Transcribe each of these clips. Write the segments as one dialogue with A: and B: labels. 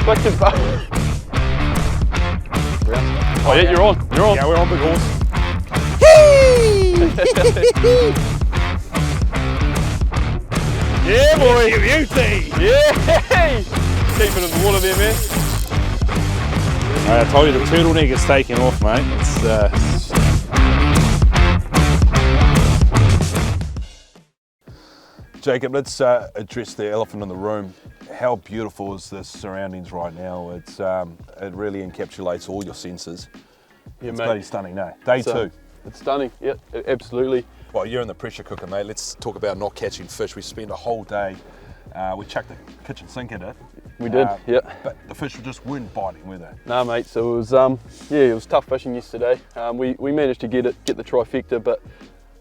A: Flick your butt. Oh yeah, you're on. You're on.
B: Yeah, we're on, big horse.
A: Yeah, boy.
B: Beauty.
A: Yeah. Keep it in the water there, man.
B: I told you the turtleneck is taking off, mate. Jacob, let's address the elephant in the room. How beautiful is this surroundings right now? It really encapsulates all your senses.
A: Yeah,
B: it's
A: mate.
B: bloody stunning, no? Day two.
A: It's stunning. Yeah, absolutely.
B: Well, you're in the pressure cooker, mate. Let's talk about not catching fish. We spent a whole day. We chucked the kitchen sink at it.
A: We did, yeah.
B: But the fish just weren't biting, were they?
A: Nah, mate. So it was, yeah, it was tough fishing yesterday. We managed to get the trifecta, but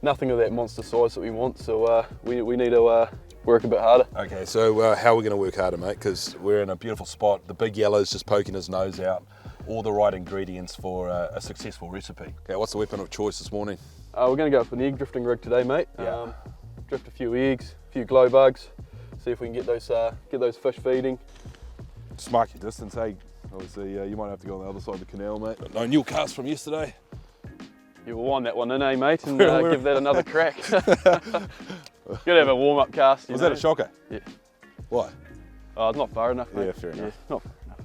A: nothing of that monster size that we want. So we need to work a bit harder.
B: Okay, so how are we going to work harder, mate? Because we're in a beautiful spot. The big yellow's just poking his nose out. All the right ingredients for a successful recipe. Okay, what's the weapon of choice this morning?
A: We're going to go for an egg drifting rig today, mate.
B: Yeah.
A: Drift a few eggs, a few glow bugs. See if we can get those fish feeding.
B: Just mark your distance, hey. Obviously, you might have to go on the other side of the canal, mate. But no new cast from yesterday.
A: You will wind that one in, eh, mate, and give that another crack. Gotta have a warm-up cast.
B: Was that a shocker?
A: Yeah.
B: Why?
A: Oh, it's not far enough, mate.
B: Yeah, fair enough.
A: Not far enough.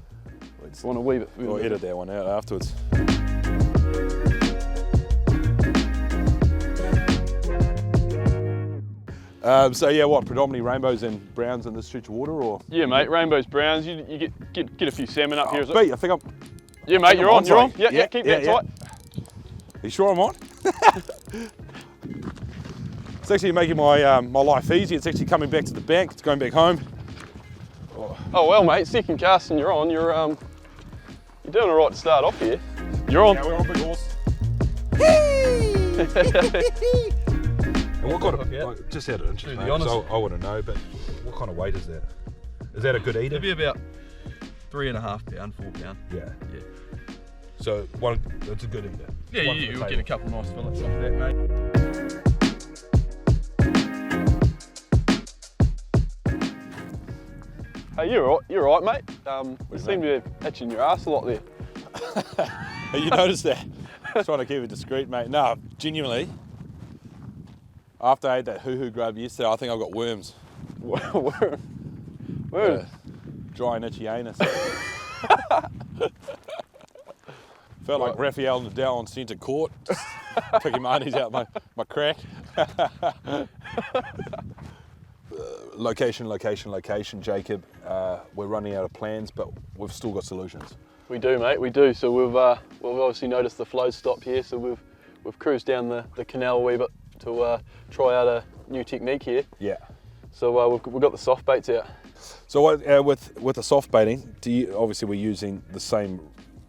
A: Want a wee bit.
B: We'll edit that one out afterwards. So yeah, what, predominantly rainbows and browns in this stretch of water, or?
A: Yeah, mate, rainbows, browns. You get a few salmon up here as well.
B: I think I'm.
A: Yeah, mate, you're on. Yeah, keep that tight.
B: You sure I'm on? It's actually making my my life easy. It's actually coming back to the bank. It's going back home.
A: Oh well, mate, second cast and you're on. You're doing all right to start off here. You're on.
B: Yeah, we're on big horse. And what kind of, like, just out of interest, mate, I want to know, but what kind of weight is that? Is that a good eater?
A: It'd be about 3.5 pound, 4 pound.
B: Yeah.
A: Yeah.
B: So it's a good eater.
A: Yeah, you'll get a couple of nice fillets off that, mate. Hey, you're right, mate. You seem to be itching your ass a lot there.
B: You noticed that? I'm trying to keep it discreet, mate. No, genuinely. After I ate that hoo-hoo grub yesterday, I think I've got worms.
A: Worms?
B: Dry and itchy anus. Felt like Rafael Nadal on centre court, picking my knees out my crack. Location, Jacob. We're running out of plans, but we've still got solutions.
A: We do, mate, we do. So we've obviously noticed the flow stop here, so we've cruised down the canal a wee bit to try out a new technique here.
B: Yeah.
A: So we've got the soft baits out.
B: So what, with the soft baiting, obviously we're using the same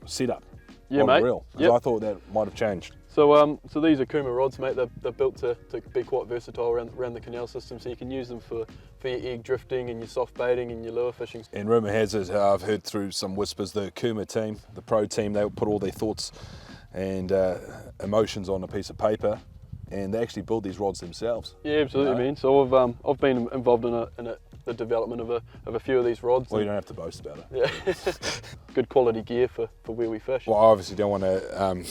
B: setup?
A: Yeah, mate.
B: Reel, because I thought that might have changed.
A: So these are Kuma rods, mate. They're built to be quite versatile around the canal system, so you can use them for your egg drifting and your soft baiting and your lure fishing.
B: And rumour has it, I've heard through some whispers, the Kuma team, the pro team, they put all their thoughts and emotions on a piece of paper, and they actually build these rods themselves.
A: Yeah, absolutely, man. So I've been involved in the development of a few of these rods.
B: Well, you don't have to boast about it.
A: Yeah. Good quality gear for where we fish.
B: Well, I obviously don't want to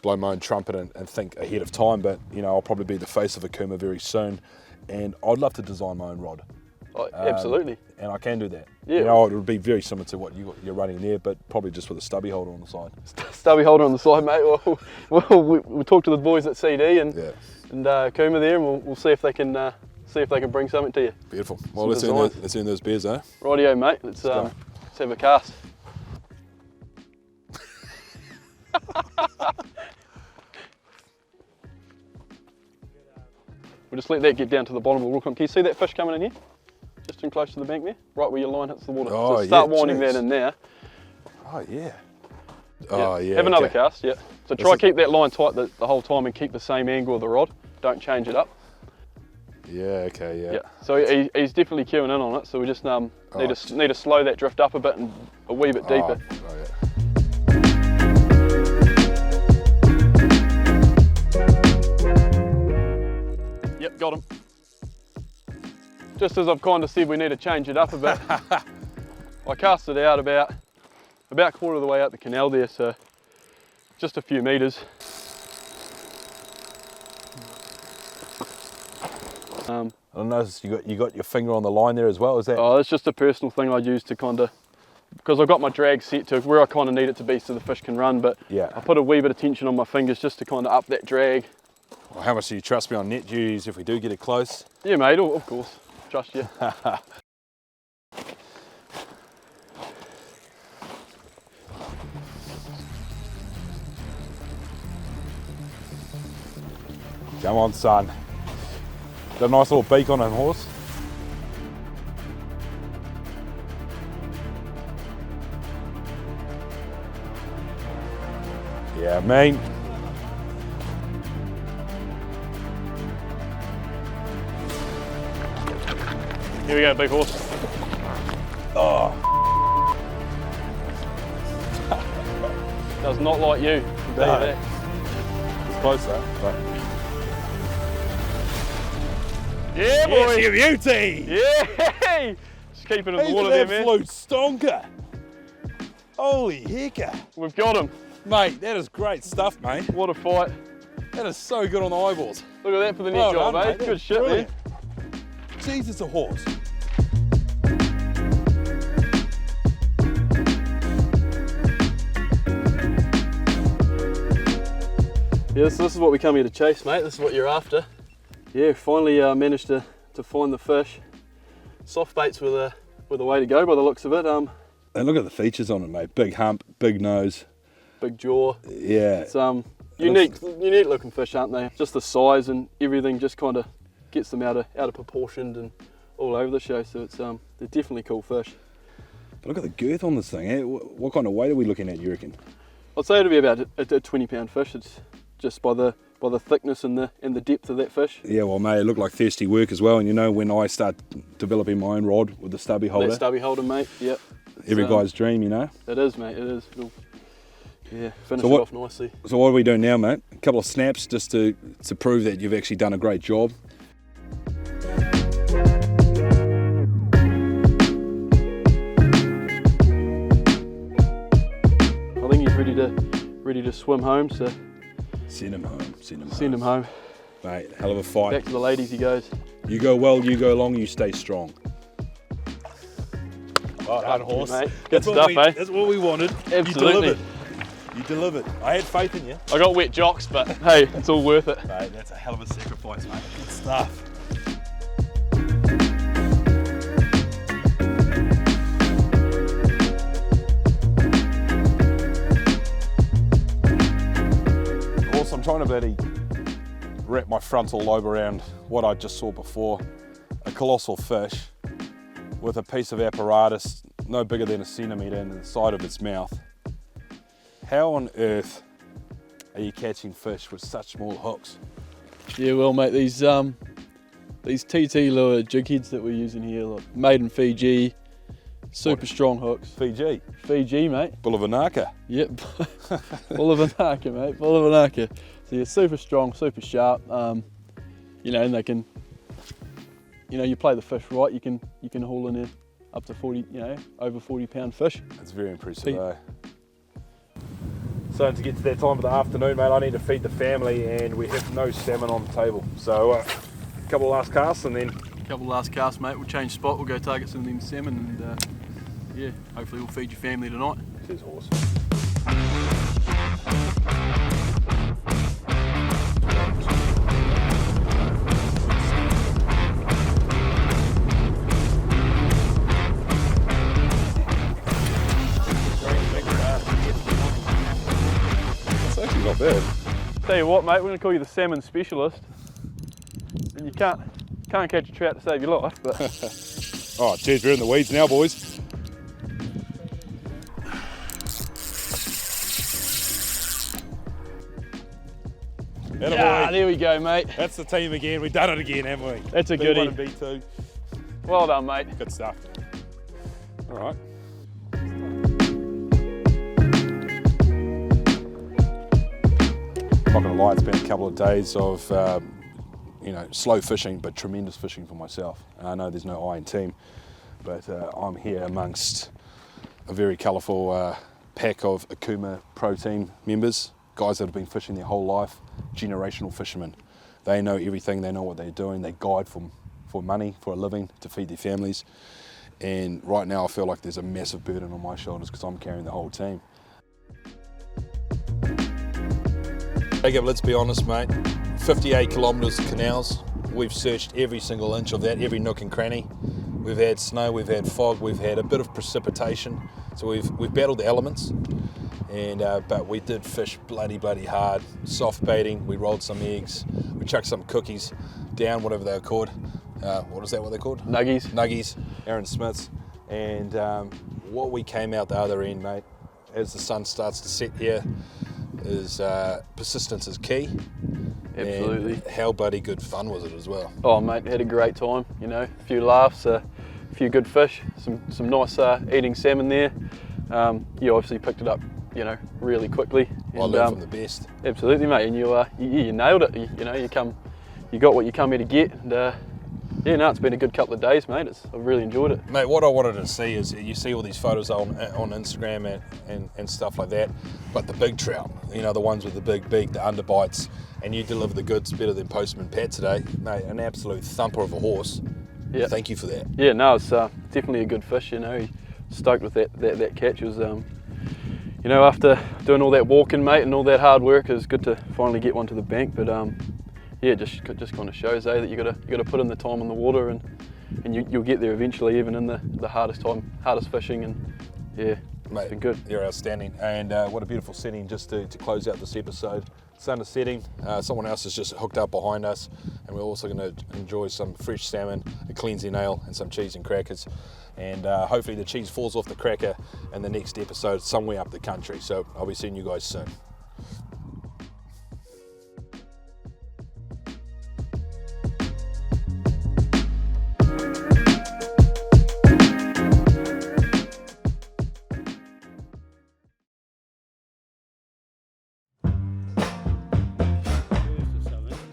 B: blow my own trumpet and think ahead of time, but you know, I'll probably be the face of a Kuma very soon, and I'd love to design my own rod.
A: Oh, absolutely.
B: And I can do that.
A: Yeah.
B: You know, it would be very similar to what you're running there, but probably just with a stubby holder on the side.
A: Stubby holder on the side, mate. Well, we'll talk to the boys at CD and Kuma there, and we'll see if they can bring something to you.
B: Beautiful. Well, let's earn those beers, eh?
A: Rightio, mate. Let's have a cast. We'll just let that get down to the bottom of the Rookon. Can you see that fish coming in here? Just in close to the bank there? Right where your line hits the water.
B: Oh,
A: so start winding that in now.
B: Oh, yeah. Oh, yeah.
A: Have another cast, yeah. So try keep that line tight the whole time and keep the same angle of the rod. Don't change it up.
B: Yeah, okay, yeah.
A: So he's definitely queuing in on it, so we just need to slow that drift up a bit and a wee bit deeper.
B: Oh, yeah.
A: Yep, got him. Just as I've kind of said, we need to change it up a bit. I cast it out about about a quarter of the way out the canal there, so just a few metres.
B: I noticed you got your finger on the line there as well. Is that?
A: Oh, it's just a personal thing I use to kind of, because I've got my drag set to where I kind of need it to be so the fish can run, but
B: Yeah.
A: I put a wee bit of tension on my fingers just to kind of up that drag.
B: Well, how much do you trust me on net duties if we do get it close?
A: Yeah, mate, of course, trust you.
B: Come on, son. Got a nice little beak on him, horse. Yeah, mate.
A: Here we go, big horse.
B: Oh,
A: Does not like you. Can tell you that.
B: it's close though. But...
A: Yeah, boy.
B: Yes, you beauty.
A: Yeah. Just keep it in the
B: He's
A: water
B: an
A: there, man.
B: absolute stonker. Holy hecker.
A: We've got him.
B: Mate, that is great stuff, mate.
A: What a fight.
B: That is so good on the eyeballs.
A: Look at that for the net
B: Well
A: job,
B: done,
A: eh?
B: mate.
A: Good
B: That's
A: shit,
B: brilliant.
A: man.
B: Jeez, it's a horse.
A: Yeah, so this is what we come here to chase, mate. This is what you're after. Yeah, finally managed to find the fish. Soft baits were the way to go by the looks of it.
B: And look at the features on it, mate. Big hump, big nose.
A: Big jaw.
B: Yeah.
A: It's unique looking fish, aren't they? Just the size and everything just kind of gets them out of proportion and all over the show. So it's they're definitely cool fish.
B: But look at the girth on this thing, eh? What kind of weight are we looking at, you reckon?
A: I'd say it'll be about a 20-pound fish. It's just by the thickness and the depth of that fish.
B: Yeah, well, mate, it looked like thirsty work as well. And you know, when I start developing my own rod with the stubby holder,
A: That stubby holder, mate. Yep.
B: every guy's dream, you know.
A: It is, mate. It is. It'll, yeah, finish
B: So
A: it off nicely.
B: So what are we doing now, mate? A couple of snaps just to prove that you've actually done a great job.
A: I think he's ready to swim home. So
B: Send him home.
A: send him home.
B: Mate, hell of a fight.
A: Back to the ladies he goes.
B: You go well, you go long, you stay strong. Well done, horse.
A: Mate. Good stuff, eh?
B: That's what we wanted.
A: Absolutely.
B: You delivered. I had faith in you.
A: I got wet jocks, but hey, it's all worth it.
B: Mate, that's a hell of a sacrifice, mate. Good stuff. Also, I'm trying to bloody wrap my frontal lobe around what I just saw before. A colossal fish with a piece of apparatus no bigger than a centimetre in the side of its mouth. How on earth are you catching fish with such small hooks?
A: Yeah, well, mate, these TT lure jig heads that we're using here, like made in Fiji, super strong hooks.
B: Fiji,
A: mate.
B: Bulavanaka.
A: Yep, Bulavanaka, mate, Bulavanaka. So you're super strong, super sharp. You know, and they can, you know, you play the fish right, you can haul in there up to 40, you know, over 40-pound fish.
B: That's very impressive, eh? So to get to that time of the afternoon, mate, I need to feed the family and we have no salmon on the table. So a couple of last casts and then...
A: Couple last casts, mate, we'll change spot, we'll go target some of them salmon and yeah, hopefully we'll feed your family tonight.
B: Cheers, horse. Not bad.
A: Tell you what, mate, we're going to call you the salmon specialist. And you can't catch a trout to save your life, but...
B: Oh, cheers, we're in the weeds now, boys.
A: Yeah, there we go, mate.
B: That's the team again. We've done it again, haven't we?
A: That's a
B: B1
A: goodie.
B: and B2.
A: Well done, mate.
B: Good stuff. All right. I'm not going to lie, it's been a couple of days of you know, slow fishing, but tremendous fishing for myself. And I know there's no I in team, but I'm here amongst a very colourful pack of Akuma protein members, guys that have been fishing their whole life, generational fishermen. They know everything, they know what they're doing, they guide for money, for a living, to feed their families. And right now I feel like there's a massive burden on my shoulders because I'm carrying the whole team. Jacob, let's be honest, mate. 58 kilometres of canals. We've searched every single inch of that, every nook and cranny. We've had snow, we've had fog, we've had a bit of precipitation. So we've battled the elements. And but we did fish bloody hard. Soft baiting, we rolled some eggs, we chucked some cookies down, whatever they were called. What is that what they're called?
A: Nuggies.
B: Nuggies, Aaron Smith's. And what we came out the other end, mate, as the sun starts to set here, is persistence is key.
A: Absolutely.
B: And how bloody good fun was it as well?
A: Oh mate, had a great time, you know, a few laughs, a few good fish, some nice eating salmon there. You obviously picked it up, you know, really quickly.
B: I learned from the best.
A: Absolutely mate, and you nailed it, you know, you got what you come here to get. And, yeah, no, it's been a good couple of days, mate. I've really enjoyed it.
B: Mate, what I wanted to see is you see all these photos on Instagram and stuff like that, but the big trout, you know, the ones with the big beak, the underbites, and you deliver the goods better than Postman Pat today. Mate, an absolute thumper of a horse.
A: Yeah.
B: Thank you for that.
A: Yeah, no, it's definitely a good fish, you know. He stoked with that catch. It was, you know, after doing all that walking, mate, and all that hard work, it was good to finally get one to the bank, but yeah, just kind of shows, that you gotta put in the time on the water, and you'll get there eventually, even in the hardest fishing, and yeah,
B: mate,
A: it's been good.
B: You're outstanding, and what a beautiful setting just to close out this episode. Sun is setting, someone else is just hooked up behind us, and we're also going to enjoy some fresh salmon, a cleansing ale, and some cheese and crackers. And hopefully the cheese falls off the cracker in the next episode somewhere up the country. So I'll be seeing you guys soon.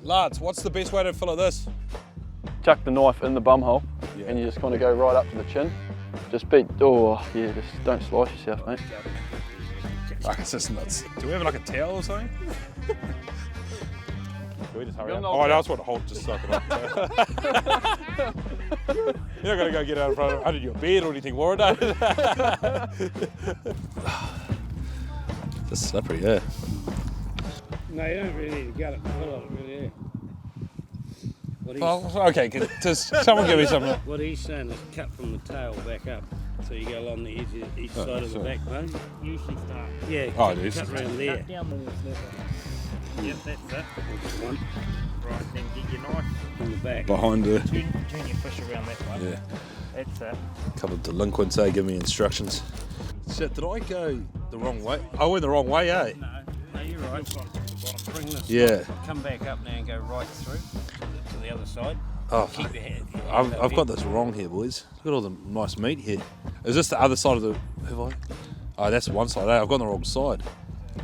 B: Lads, what's the best way to fillet this?
A: Chuck the knife in the bum hole,
B: Yeah.
A: and you just kind of go right up to the chin. Just just don't slice yourself, mate.
B: Like, it's just nuts. Do we have like a towel or something? Can we just hurry up?
A: You're
B: Oh, I just want to hold, just suck it up. You're not going to go get out in front of under your bed or anything, Warren. Just slippery, yeah.
C: No, you don't really need to gut it and fill it, really. Yeah.
B: Oh, okay, just someone give me something.
C: What he's saying is cut from the tail back up. So you go along the edge of each side of the backbone.
D: Usually start.
C: Yeah,
B: Oh,
C: cut around there.
D: Cut down the Yep, that's it.
C: One
D: Right, then get your knife.
C: on the back.
B: Behind the
D: Turn your fish around that way.
B: yeah.
D: That's it.
B: Couple of delinquents, give me instructions. Shit, did I go the wrong way? I went the wrong way, eh?
C: No, you're right. Bring this.
B: Yeah.
C: Come back up now and go right through to the other side.
B: Oh,
C: Keep your hand.
B: I've got this wrong here, boys. Look at all the nice meat here. Is this the other side of the? Have I? Oh, that's one side. I've gone the wrong side.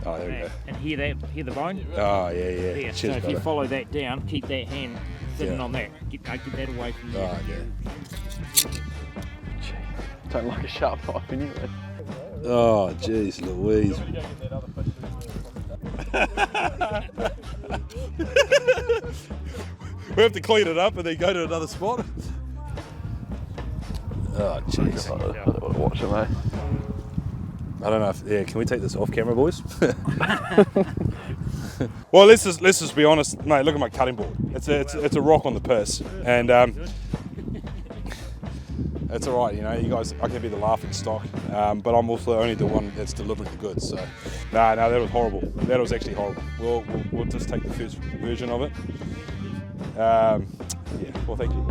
B: Oh, there we go.
D: And hear the bone?
B: Oh, yeah.
D: There. So
B: Cheers,
D: if you
B: brother.
D: follow that down, keep that hand sitting
B: Yeah.
D: on that. Get that away from you.
B: Oh, yeah.
A: Don't like a sharp knife anyway.
B: Oh, jeez, Louise. We have to clean it up and then go to another spot. Oh, jeez.
A: I don't want to watch it, mate.
B: I don't know if, can we take this off camera, boys? Well, let's just be honest, mate. Look at my cutting board. It's a rock on the piss, and it's all right. You know, you guys, I can be the laughing stock, but I'm also only the one that's delivering the goods. So, no, that was horrible. That was actually horrible. We'll just take the first version of it. Yeah. Well, thank you.